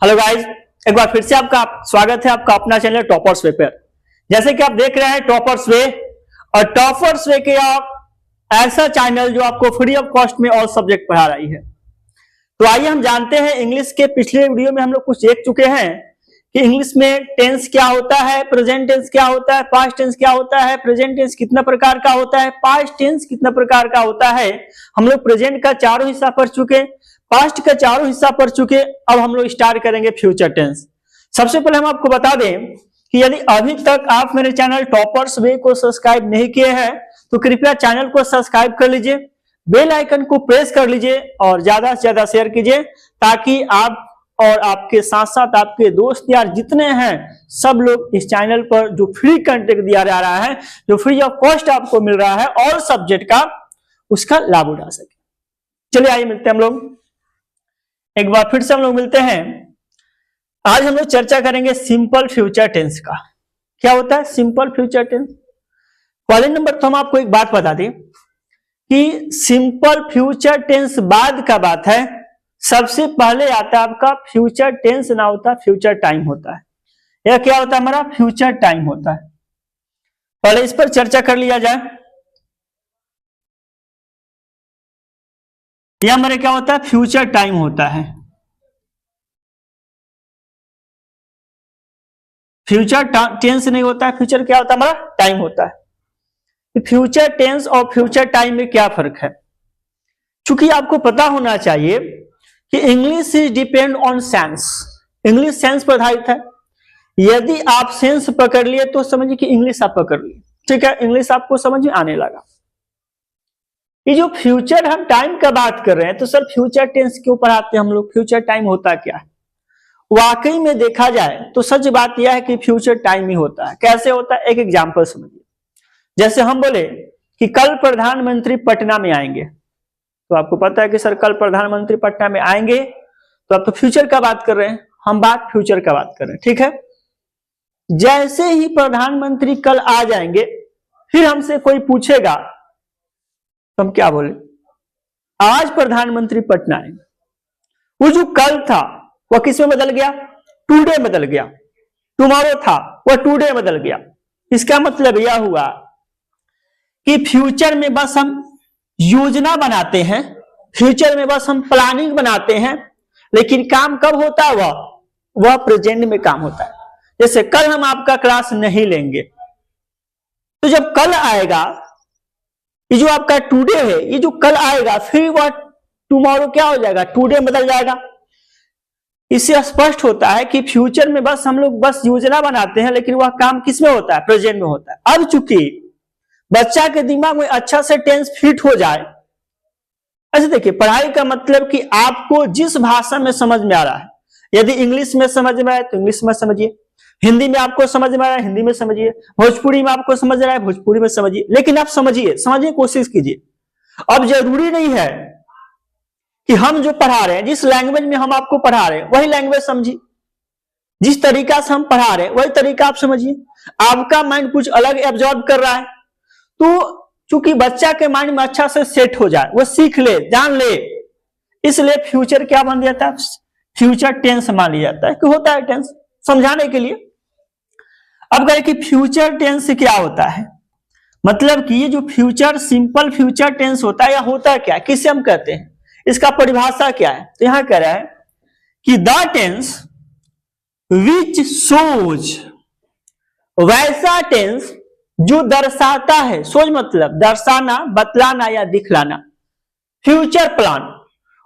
Hello guys, एक बार फिर से आपका स्वागत है आपका अपना चैनल टॉपर्स वे पर। जैसे कि आप देख रहे हैं टॉपर्स वे, और टॉपर्स वे के आप ऐसा चैनल जो आपको फ्री ऑफ कॉस्ट में ऑल सब्जेक्ट पढ़ा रही है। तो आइए हम जानते हैं, इंग्लिश के पिछले वीडियो में हम लोग कुछ देख चुके हैं कि इंग्लिश में टेंस क्या होता है, प्रेजेंट टेंस क्या होता है, पास्ट टेंस क्या होता है, प्रेजेंट टेंस कितना प्रकार का होता है, पास्ट टेंस कितना प्रकार का होता है। हम लोग प्रेजेंट का चारों हिस्सा पढ़ चुके, पास्ट का चारों हिस्सा पढ़ चुके। अब हम लोग स्टार्ट करेंगे फ्यूचर टेंस। सबसे पहले हम आपको बता दें कि यदि अभी तक आप मेरे चैनल टॉपर्स वे को सब्सक्राइब नहीं किए हैं तो कृपया चैनल को सब्सक्राइब कर लीजिए, बेल आइकन को प्रेस कर लीजिए और ज्यादा से ज्यादा शेयर कीजिए, ताकि आप और आपके साथ साथ आपके दोस्त यार जितने हैं सब लोग इस चैनल पर जो फ्री कंटेंट दिया जा रहा है, जो फ्री ऑफ कॉस्ट आपको मिल रहा है और सब्जेक्ट का, उसका लाभ उठा सके। चलिए आइए मिलते हैं हम लोग, एक बार फिर से हम लोग मिलते हैं। आज हम लोग चर्चा करेंगे सिंपल फ्यूचर टेंस का। क्या होता है सिंपल फ्यूचर टेंस? पहले नंबर तो हम आपको एक बात बता दें कि सिंपल फ्यूचर टेंस बाद का बात है। सबसे पहले आता है आपका फ्यूचर टेंस, ना होता फ्यूचर टाइम होता है। यह क्या होता है? हमारा फ्यूचर टाइम होता है। पहले इस पर चर्चा कर लिया जाए। यह हमारे क्या होता है? फ्यूचर टाइम होता है। फ्यूचर टेंस नहीं होता है, फ्यूचर क्या होता है? हमारा टाइम होता है। फ्यूचर टेंस और फ्यूचर टाइम में क्या फर्क है? चूंकि आपको पता होना चाहिए कि English is depend on sense. English sense पर आधारित है। यदि आप सेंस पकड़ लिए तो समझिए कि इंग्लिश आप पकड़ लिए, ठीक है, इंग्लिश आपको समझ में आने लगा। ये जो फ्यूचर हम टाइम का बात कर रहे हैं, तो सर फ्यूचर टेंस क्यों पढ़ाते हैं हम लोग? फ्यूचर टाइम होता क्या है? वाकई में देखा जाए तो सच बात यह है कि फ्यूचर टाइम ही होता है। कैसे होता है? एक एग्जांपल समझिए। जैसे हम बोले कि कल प्रधानमंत्री पटना में आएंगे, तो आपको पता है कि सर कल प्रधानमंत्री पटना में आएंगे, तो आप तो फ्यूचर का बात कर रहे हैं, हम बात फ्यूचर का बात कर रहे हैं, ठीक है। जैसे ही प्रधानमंत्री कल आ जाएंगे, फिर हमसे कोई पूछेगा तो हम क्या बोले? आज प्रधानमंत्री पटना आएंगे। वो जो कल था वह किस में बदल गया? टुडे बदल गया। टुमारो था वह टुडे बदल गया। इसका मतलब यह हुआ कि फ्यूचर में बस हम योजना बनाते हैं, फ्यूचर में बस हम प्लानिंग बनाते हैं, लेकिन काम कब होता है? वह प्रेजेंट में काम होता है। जैसे कल हम आपका क्लास नहीं लेंगे, तो जब कल आएगा, ये जो आपका टुडे है, ये जो कल आएगा, फिर वह टुमारो क्या हो जाएगा? टुडे बदल जाएगा। इससे स्पष्ट होता है कि फ्यूचर में बस हम लोग बस योजना बनाते हैं, लेकिन वह काम किस में होता है? प्रेजेंट में होता है। अब चूंकि बच्चा के दिमाग में अच्छा से टेंस फिट हो जाए, ऐसे देखिए, पढ़ाई का मतलब कि आपको जिस भाषा में समझ में आ रहा है, यदि इंग्लिश में समझ में आए तो इंग्लिश में समझिए, हिंदी में आपको समझ में आ रहा है हिंदी में समझिए, भोजपुरी में आपको समझ रहा है भोजपुरी में समझिए, लेकिन आप समझिए, समझिए, कोशिश कीजिए। अब जरूरी नहीं है कि हम जो पढ़ा रहे हैं, जिस लैंग्वेज में हम आपको पढ़ा रहे हैं वही लैंग्वेज समझिए, जिस तरीका से हम पढ़ा रहे हैं वही तरीका आप समझिए। आपका माइंड कुछ अलग एब्जॉर्ब कर रहा है, तो चूंकि बच्चा के माइंड में अच्छा से सेट हो जाए, वो सीख ले, जान ले, इसलिए फ्यूचर क्या मान लिया जाता है? फ्यूचर टेंस मान लिया जाता है कि होता है टेंस, समझाने के लिए। अब कहें कि फ्यूचर टेंस क्या होता है, मतलब कि ये जो फ्यूचर सिंपल फ्यूचर टेंस होता है, या होता क्या है, किसे हम कहते हैं, इसका परिभाषा क्या है? तो यहां कह रहा है कि द टेंस विच शोज, वैसा टेंस जो दर्शाता है, सोच मतलब दर्शाना, बतलाना या दिखलाना, फ्यूचर प्लान,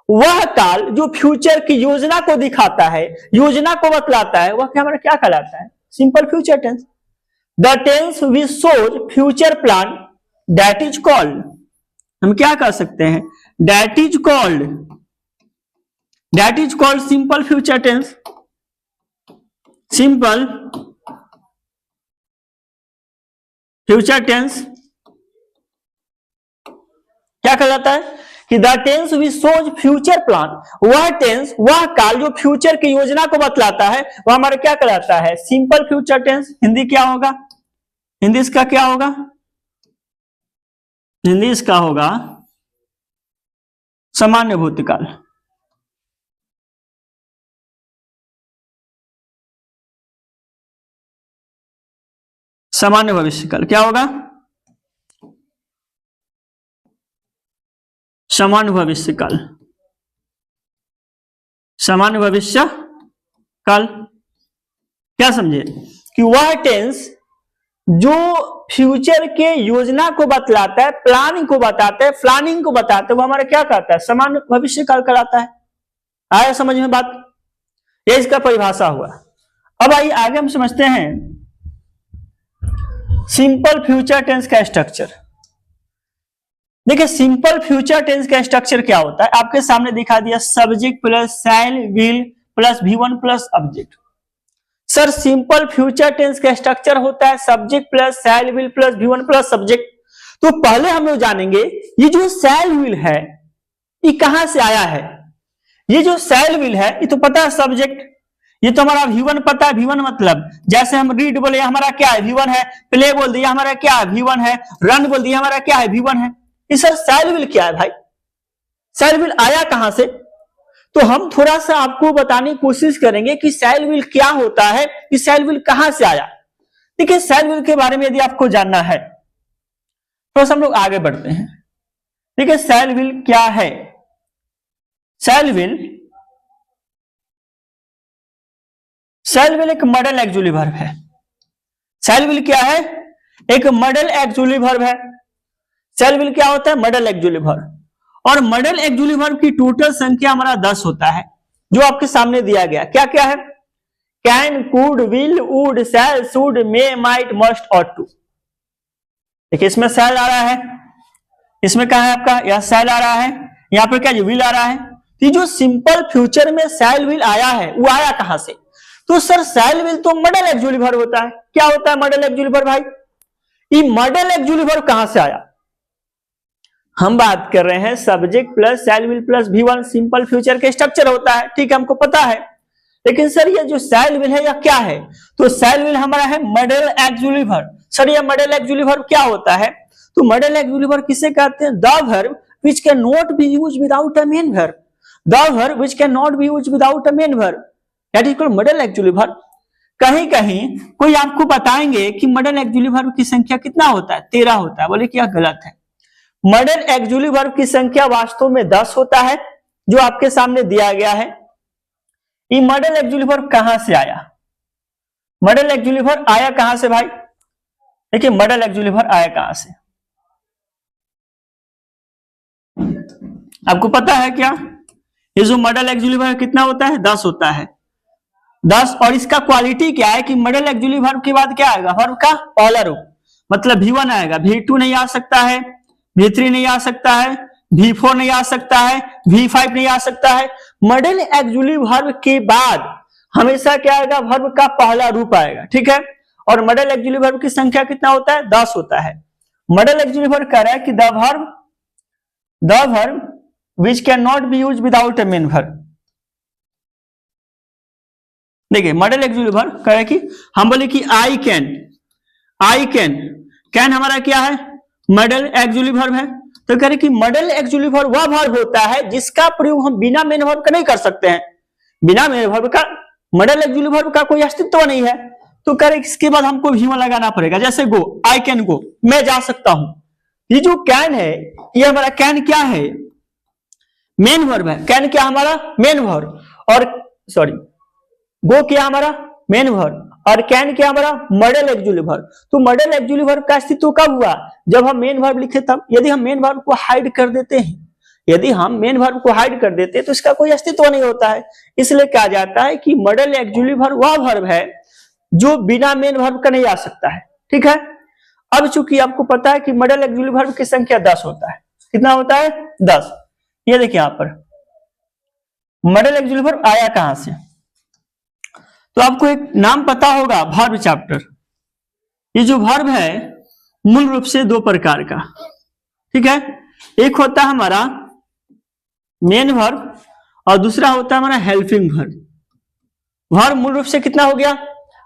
वह काल जो फ्यूचर की योजना को दिखाता है, योजना को बतलाता है, वह हमारा क्या कहलाता है? Simple future tense. The tense which shows future plan that is called, हम क्या कह सकते हैं? That is called simple future tense. Simple future tense क्या कहलाता है? कि the tense which shows future plan, वह टेंस, वह काल जो फ्यूचर की योजना को बतलाता है, वह हमारा क्या कहलाता है? Simple future tense. हिंदी क्या होगा? हिंदी इसका क्या होगा? हिंदी इसका होगा सामान्य भूतकाल। सामान्य भविष्यकाल क्या होगा? सामान्य भविष्यकाल। सामान्य भविष्य काल क्या समझे कि वह टेंस जो फ्यूचर के योजना को बतलाता है, प्लानिंग को बताता है, प्लानिंग को बताता है, वो हमारा क्या कहता है? सामान्य भविष्य काल कहलाता है। आया समझ में बात? ये इसका परिभाषा हुआ। अब आइए आगे हम समझते हैं सिंपल फ्यूचर टेंस का स्ट्रक्चर। देखिए सिंपल फ्यूचर टेंस का स्ट्रक्चर क्या होता है, आपके सामने दिखा दिया, subject plus shall will plus V1 plus object. Sir simple future tense का स्ट्रक्चर होता है subject plus shall will plus V1 plus subject. तो पहले हम लोग जानेंगे ये जो शैल विल है ये कहां से आया है। ये जो शैल विल है ये तो पता है सब्जेक्ट, ये तो हमारा V1 पता है। V1 मतलब जैसे हम रीड बोले हमारा क्या है? V1 है। प्ले बोल दिया हमारा क्या है? V1 है। रन बोल दिया हमारा क्या है? V1 है। ये सर शैल विल क्या है भाई? शैल विल आया कहां से? तो हम थोड़ा सा आपको बताने की कोशिश करेंगे कि शैल विल क्या होता है, कि शैल विल कहां से आया। देखिए शैल विल के बारे में यदि आपको जानना है तो हम लोग आगे बढ़ते हैं। देखिए शैल विल क्या है? शैल विल एक मॉडल एक्जुअली वर्ब है। शैल विल क्या है? एक मॉडल एक्जुअली वर्ब है। शैल विल क्या होता है? Modal auxiliary verb. और मॉडल एक्जुअली वर्ब की टोटल संख्या हमारा 10 होता है, जो आपके सामने दिया गया। क्या क्या है? Can, could, will, would, shall, should, may, might, must और टू। देखिए इसमें शैल आ रहा है, इसमें क्या है आपका? यह शैल आ रहा है, यहां पर क्या विल आ रहा है। तो जो सिंपल फ्यूचर में शैल विल आया है वो आया कहां से? तो सर शैल विल तो मॉडल एक्जुअली वर्ब होता है। क्या होता है मॉडल एक्जुअली वर्ब भाई? ये मॉडल एक्जुअली वर्ब कहां से आया? हम बात कर रहे हैं subject plus shall will plus V1 simple future के स्ट्रक्चर होता है, ठीक है, हमको पता है। लेकिन सर ये जो शैल विल है यह क्या है? तो शैल विल हमारा है मॉडल एक्जुअली वर्ब। सर ये मॉडल एक्जुअली वर्ब क्या होता है? तो मॉडल एक्जुअली वर्ब किसे कहते हैं? The verb which can not be used without a main verb. The verb which can not be used without a main verb, that is called modal auxiliary verb. कहीं कहीं कोई आपको बताएंगे कि model auxiliary verb की संख्या कितना होता है? 13 होता है। बोले क्या गलत है। मॉडल एक्जुअली वर्ब की संख्या वास्तव में 10 होता है, जो आपके सामने दिया गया है। ये मॉडल एक्जुअली वर्ब कहां से आया? मॉडल एक्जुअली वर्ब आया कहां से भाई? देखिए मॉडल एक्जुअली वर्ब आया कहां से आपको पता है क्या? ये जो मॉडल एक्जुअली वर्ब कितना होता है? 10 होता है। 10। और इसका क्वालिटी क्या है कि मॉडल एक्जुअली वर्ब के बाद क्या आएगा? वर्ब का पहला रूप, मतलब V1 आएगा, V2 नहीं आ सकता है, V3 नहीं आ सकता है, V4 नहीं आ सकता है, V5 नहीं आ सकता है। मॉडल एक्जुअली वर्ब के बाद हमेशा क्या आएगा? वर्ब का पहला रूप आएगा, ठीक है। और मॉडल एक्जुअली वर्ब की संख्या कितना होता है? 10 होता है। मॉडल एक्जुअली वर्ब कह रहा है कि the verb which can not be used without a main verb. देखिए मॉडल एक्जुअली वर्ब कह रहा है कि हम बोले कि आई कैन हमारा क्या है? मॉडल एक्जुअली वर्ब है। तो कह रहे कि मॉडल एक्जुअली वर्ब वह वर्ब होता है जिसका प्रयोग हम बिना मेन वर्ब का नहीं कर सकते हैं। बिना मेन वर्ब का मॉडल एक्जुअली वर्ब का कोई अस्तित्व नहीं है। तो कह रहे इसके बाद हमको V1 लगाना पड़ेगा। जैसे गो, आई कैन गो, मैं जा सकता हूं। ये जो कैन है ये हमारा कैन क्या है? मेन वर्ब है। कैन क्या हमारा? Main verb. और सॉरी गो क्या हमारा? Main verb. और कैन क्या हमारा? Modal auxiliary verb. तो मॉडल एक्जुअली वर्ब का अस्तित्व कब हुआ? जब हम मेन वर्ब लिखे तब। यदि हम मेन वर्ब को हाइड कर देते हैं, तो इसका कोई अस्तित्व नहीं होता है। इसलिए कहा जाता है कि मॉडल एक्जुअली वर्ब वह वर्ब है जो बिना मेन वर्ब का नहीं आ सकता है, ठीक है। अब चूंकि आपको पता है कि मॉडल एक्जुअली वर्ब की संख्या 10 होता है। कितना होता है? 10। ये देखिए यहां पर मॉडल एक्जुअली वर्ब आया कहां से? तो आपको एक नाम पता होगा, वर्ब चैप्टर। ये जो वर्ब है मूल रूप से 2 प्रकार का, ठीक है। एक होता है हमारा मेन वर्ब और दूसरा होता है हमारा हेल्पिंग वर्ब। वर्ब मूल रूप से कितना हो गया?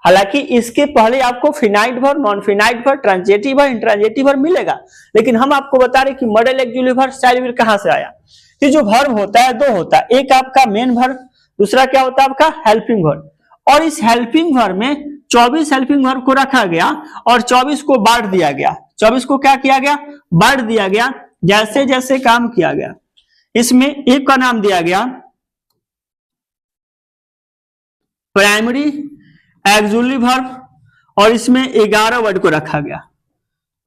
हालांकि इसके पहले आपको finite verb, non finite verb, transitive verb, intransitive verb मिलेगा, लेकिन हम आपको बता रहे कि model auxiliary verb shell will कहां से आया। ये जो वर्ब होता है 2 होता है, एक आपका मेन वर्ब, दूसरा क्या होता है आपका हेल्पिंग वर्ब। और इस हेल्पिंग वर्ब में 24 हेल्पिंग वर्ब को रखा गया और 24 को बांट दिया गया। 24 को क्या किया गया? बांट दिया गया जैसे जैसे काम किया गया। इसमें एक का नाम दिया गया प्राइमरी एक्सुअली वर्ब और इसमें 11 वर्ड को रखा गया।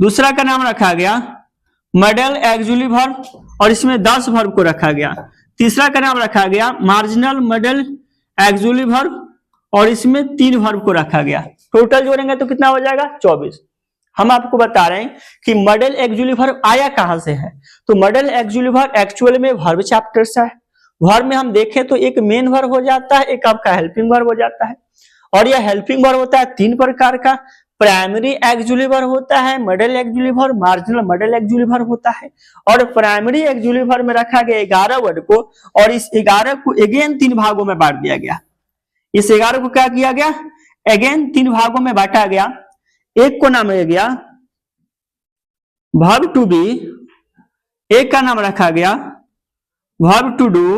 दूसरा का नाम रखा गया मॉडल एक्सुअली वर्ब और इसमें 10 वर्ब को रखा गया। तीसरा का नाम रखा गया मार्जिनल मॉडल एक्सुअली वर्ब और इसमें 3 वर्ब को रखा गया। टोटल जोड़ेंगे तो कितना हो जाएगा? 24। हम आपको बता रहे हैं कि मॉडल एक्सुअली वर्ब आया कहां से है। तो मॉडल एक्सुअली वर्ब एक्चुअल में वर्ब चैप्टर से है। वर्ब में हम देखें तो एक मेन वर्ब हो जाता है, एक आपका हेल्पिंग वर्ब हो जाता है। और यह हेल्पिंग वर्ब होता है 3 प्रकार का, प्राइमरी एक्सुअली वर्ब होता है, modal auxiliary verb, marginal modal auxiliary verb होता है। और प्राइमरी एक्सुअली वर्ब में रखा गया 11 वर्ड को और इस 11 को अगेन 3 भागों में बांट दिया गया। इस 11 को क्या किया गया? अगेन 3 भागों में बांटा गया। एक को नाम रख गया वर्ब टू बी, एक का नाम रखा गया वर्ब टू डू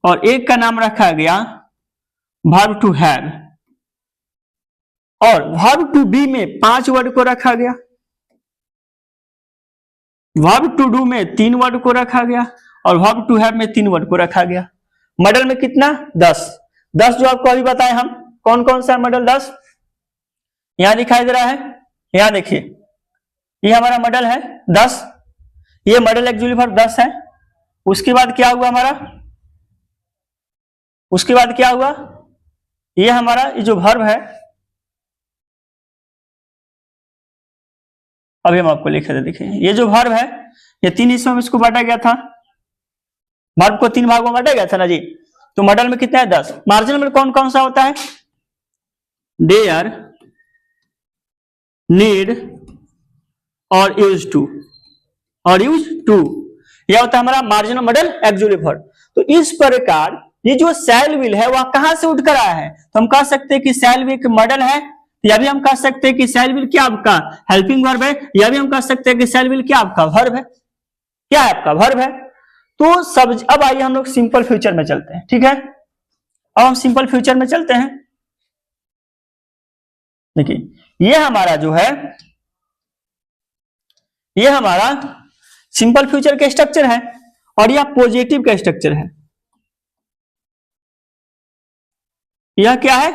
और एक का नाम रखा गया वर्ब टू हैव। और वर्ब टू बी में 5 वर्ड को रखा गया, वर्ब टू डू में 3 वर्ड को रखा गया और वर्ब टू हैव में 3 वर्ड को रखा गया। मॉडल में कितना? 10 जो आपको अभी बताए हम। कौन कौन सा मॉडल? 10 यहां दिखाई दे रहा है। यहां देखिए ये हमारा मॉडल है 10, ये मॉडल एक्सुअली वर्ब 10 है। उसके बाद क्या हुआ हमारा? उसके बाद क्या हुआ? ये हमारा ये जो वर्ब है, अभी हम आपको लिखे थे, देखिए ये जो वर्ब है ये 3 हिस्सों में इसको बांटा गया था। वर्ब को 3 भागों में बांटा गया था ना जी। तो मॉडल में कितना है? 10। मार्जिनल में कौन कौन सा होता है? डेयर, नीड और यूज टू यह होता है हमारा मार्जिनल मॉडल एक्सुअली वर्ब। तो इस प्रकार ये जो शैल विल है वह कहां से उठकर आया है? तो हम कह सकते हैं कि शैल विल एक मॉडल है, या भी हम कह सकते हैं कि शैल विल क्या आपका हेल्पिंग वर्ब है, या भी हम कह सकते हैं कि शैल विल क्या आपका वर्ब है। क्या है? आपका वर्ब है। तो सब अब आइए हम लोग सिंपल फ्यूचर में चलते हैं। ठीक है, अब हम सिंपल फ्यूचर में चलते हैं। देखिए ये हमारा जो है, ये हमारा सिंपल फ्यूचर का स्ट्रक्चर है और यह पॉजिटिव का स्ट्रक्चर है। यह क्या है?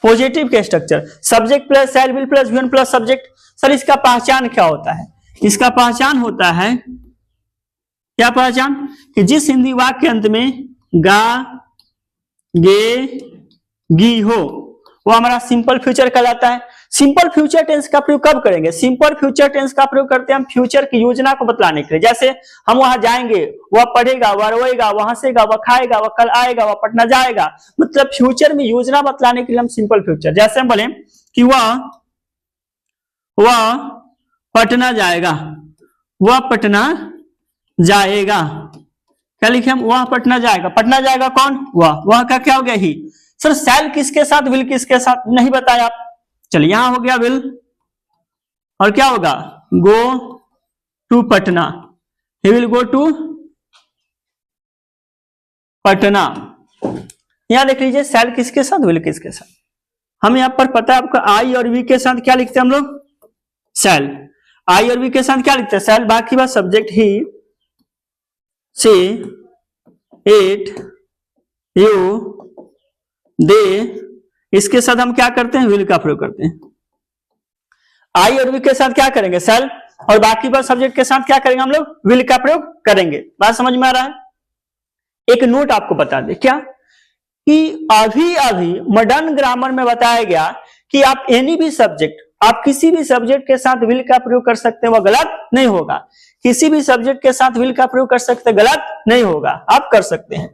पॉजिटिव का structure. Subject plus shall will plus V1 plus subject. Sir इसका पहचान क्या होता है? इसका पहचान होता है, क्या पहचान? कि जिस हिंदी वाक्य के अंत में गा, गे, गी हो वो हमारा सिंपल फ्यूचर कहलाता है। सिंपल फ्यूचर टेंस का प्रयोग कब करेंगे? सिंपल फ्यूचर टेंस का प्रयोग करते हैं हम फ्यूचर की योजना को बतलाने के लिए। जैसे हम वहां जाएंगे, वह पढ़ेगा, वह रोएगा, वह हंसेगा, वह खाएगा, वह कल आएगा, वह पटना जाएगा। मतलब फ्यूचर में योजना बतलाने के लिए हम सिंपल फ्यूचर, जैसे हम बोले कि वह पटना जाएगा, वह पटना जाएगा। क्या लिखे हम? वह पटना जाएगा। पटना जाएगा कौन? वह का क्या हो गया? ही। सर शैल किसके साथ, विल किसके साथ? नहीं बताया आप। चलिए यहां हो गया विल और क्या होगा? Go to Patna, he will go to Patna. यहां देख लीजिए शैल किसके साथ, विल किसके साथ। हम यहां पर पता है आपका आई और वी के साथ क्या लिखते हैं हम लोग? शैल। आई और वी के साथ क्या लिखते हैं? शैल। बाकी बात subject he, she, it, you, they, इसके साथ हम क्या करते हैं? विल का प्रयोग करते हैं। आई और वी के साथ क्या करेंगे? शैल। और बाकी बात सब्जेक्ट के साथ क्या करेंगे हम लोग? विल का प्रयोग करेंगे। बात समझ में आ रहा है? एक नोट आपको बता दे क्या, कि अभी मॉडर्न ग्रामर में बताया गया कि आप एनी भी सब्जेक्ट, आप किसी भी सब्जेक्ट के साथ विल का प्रयोग कर सकते हैं, वह गलत नहीं होगा। किसी भी सब्जेक्ट के साथ विल का प्रयोग कर सकते हैं, गलत नहीं होगा, आप कर सकते हैं।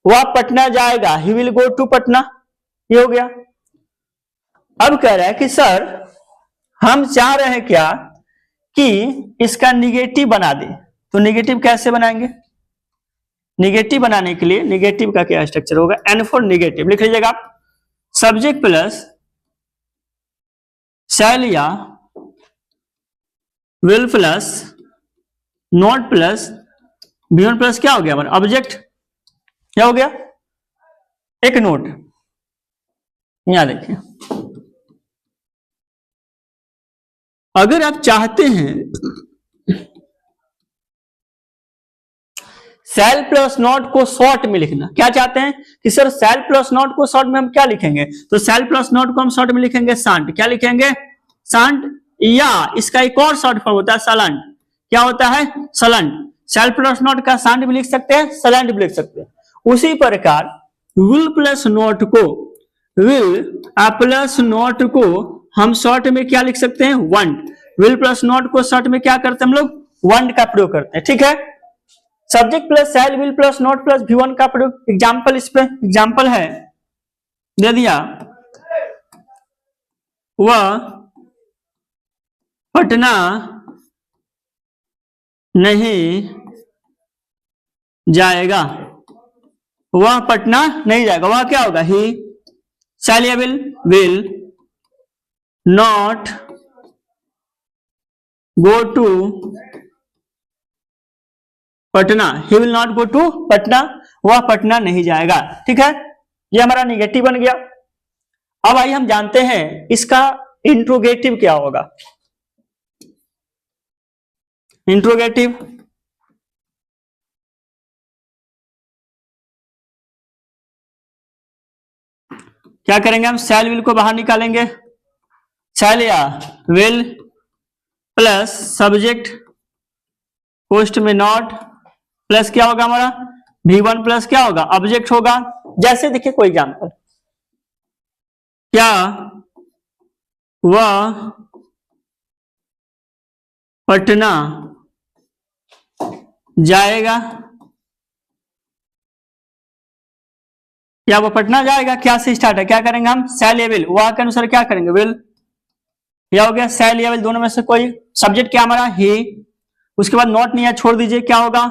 वह पटना जाएगा, he will go to Patna, ये हो गया। अब कह रहा है कि सर हम चाह रहे हैं क्या कि इसका निगेटिव बना दे। तो निगेटिव कैसे बनाएंगे? निगेटिव बनाने के लिए निगेटिव का क्या स्ट्रक्चर होगा? एन फॉर निगेटिव लिख लीजिएगा आप। सब्जेक्ट प्लस शैल या will plus not plus V1 plus क्या हो गया हमारा? ऑब्जेक्ट। क्या हो गया? एक नोट यहां देखिए, अगर आप चाहते हैं सेल प्लस नॉट को शॉर्ट में लिखना, क्या चाहते हैं कि सर सेल प्लस नॉट को शॉर्ट में हम क्या लिखेंगे, तो सेल प्लस नॉट को हम शॉर्ट में लिखेंगे सांट। क्या लिखेंगे, सांट, या इसका एक और शॉर्ट फॉर्म होता है सलंट। क्या होता है, सलंट। सेल प्लस नॉट का सांट भी लिख सकते हैं, सलंट भी लिख सकते हैं। उसी प्रकार विल प्लस नॉट को, विल प्लस नॉट को हम शॉर्ट में क्या लिख सकते हैं, वंट। विल प्लस नॉट को शॉर्ट में क्या करते हैं हम लोग, वंट का प्रयोग करते हैं, ठीक है। Subject plus shall will plus not plus V1 का प्रयोग, एग्जाम्पल इस पे एग्जाम्पल है दे दिया, वह पटना नहीं जाएगा, वह पटना नहीं जाएगा, वह क्या होगा, he. Shall will not go to Patna, he will not go to Patna, वह पटना नहीं जाएगा, ठीक है। ये हमारा निगेटिव बन गया। अब आइए हम जानते हैं इसका इंट्रोगेटिव क्या होगा। इंट्रोगेटिव क्या करेंगे हम, सेल विल को बाहर निकालेंगे, सेल या विल प्लस सब्जेक्ट पोस्ट में नॉट प्लस क्या होगा हमारा, V1 प्लस क्या होगा, ऑब्जेक्ट होगा। जैसे देखिए कोई एग्जांपल, क्या वह पटना जाएगा, क्या वो पटना जाएगा, क्या से स्टार्ट है, क्या करेंगे हम, सेल या विल, वह के अनुसार क्या करेंगे, विल। क्या हो गया, सेल या विल दोनों में से कोई, सब्जेक्ट क्या हमारा, ही। उसके बाद नॉट नहीं है, छोड़ दीजिए, क्या होगा,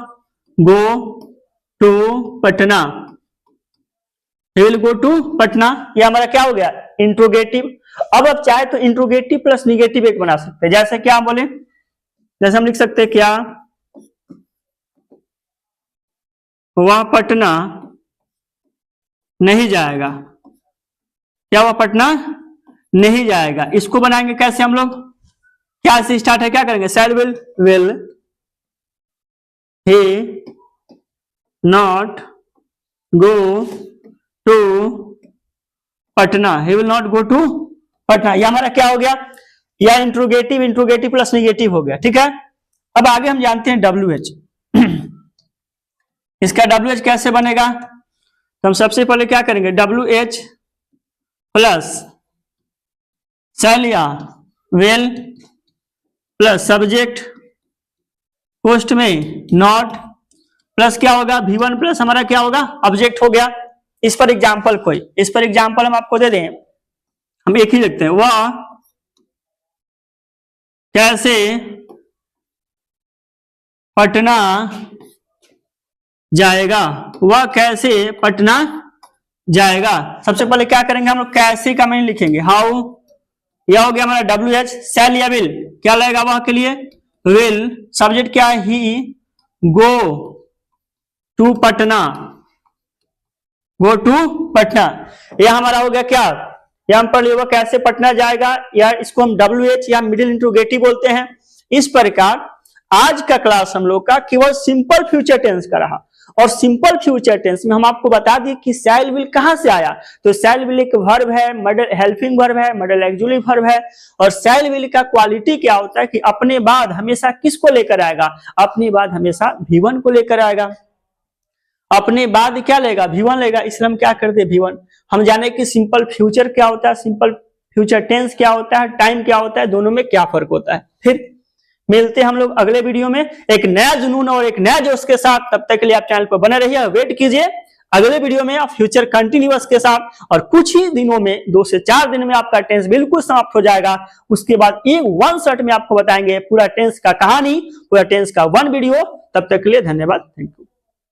go to Patna, he will go to Patna. ये हमारा क्या हो गया, इंट्रोगेटिव। अब आप चाहे तो इंट्रोगेटिव प्लस निगेटिव एक बना सकते हैं। जैसे क्या बोले, जैसे हम लिख सकते हैं, क्या वह पटना नहीं जाएगा, क्या वह पटना नहीं जाएगा। इसको बनाएंगे कैसे हम लोग, क्या से स्टार्ट है, क्या करेंगे, shall will he not go to Patna, he will not go to Patna. यह हमारा क्या हो गया, या इंट्रोगेटिव प्लस निगेटिव हो गया, ठीक है। अब आगे हम जानते हैं WH। इसका WH कैसे बनेगा, तो हम सबसे पहले क्या करेंगे, WH प्लस सेल या विल प्लस सब्जेक्ट पोस्ट में नॉट प्लस क्या होगा, V1 प्लस हमारा क्या होगा, ऑब्जेक्ट हो गया। इस पर एग्जांपल कोई, इस पर एग्जांपल हम आपको दे दें, हम एक ही लिखते हैं, वह कैसे पटना जाएगा, वह कैसे पटना जाएगा। सबसे पहले क्या करेंगे हम लोग, कैसे का मीनिंग लिखेंगे, हाउ। यह हो गया हमारा WH। सेल या विल क्या लगेगा, वह के लिए विल, सब्जेक्ट क्या है, he, go to Patna, go to Patna. यह हमारा हो गया क्या, यह हम पढ़ लिया, कैसे पटना जाएगा, या इसको हम WH या मिडिल इंट्रोगेटिव बोलते हैं। इस प्रकार आज का क्लास हम लोग का केवल सिंपल फ्यूचर टेंस का रहा, और सिंपल फ्यूचर टेंस में हम आपको बता दिए कि सेल विल कहां से आया। तो सेल विल एक वर्ब है, मॉडल हेल्पिंग वर्ब है, मॉडल ऑक्सिलरी वर्ब है। और सेल विल का क्वालिटी क्या होता है कि अपने बाद हमेशा किसको लेकर आएगा, अपने बाद हमेशा V1 को लेकर आएगा। अपने बाद क्या लेगा, V1 लेगा। इसलिए हम क्या करते हैं, V1। हम जाने कि सिंपल फ्यूचर क्या होता है, सिंपल फ्यूचर टेंस क्या होता है, टाइम क्या होता है, दोनों में क्या फर्क होता है। फिर मिलते हैं हम लोग अगले वीडियो में एक नया जुनून और एक नया जोश के साथ। तब तक के लिए आप चैनल पर बने रहिए, वेट कीजिए अगले वीडियो में आप फ्यूचर कंटिन्यूअस के साथ। और कुछ ही दिनों में, 2 से 4 दिन में आपका टेंस बिल्कुल समाप्त हो जाएगा। उसके बाद एक वन शॉट में आपको बताएंगे पूरा टेंस का कहानी, पूरा टेंस का 1 वीडियो। तब तक के लिए धन्यवाद, थैंक यू।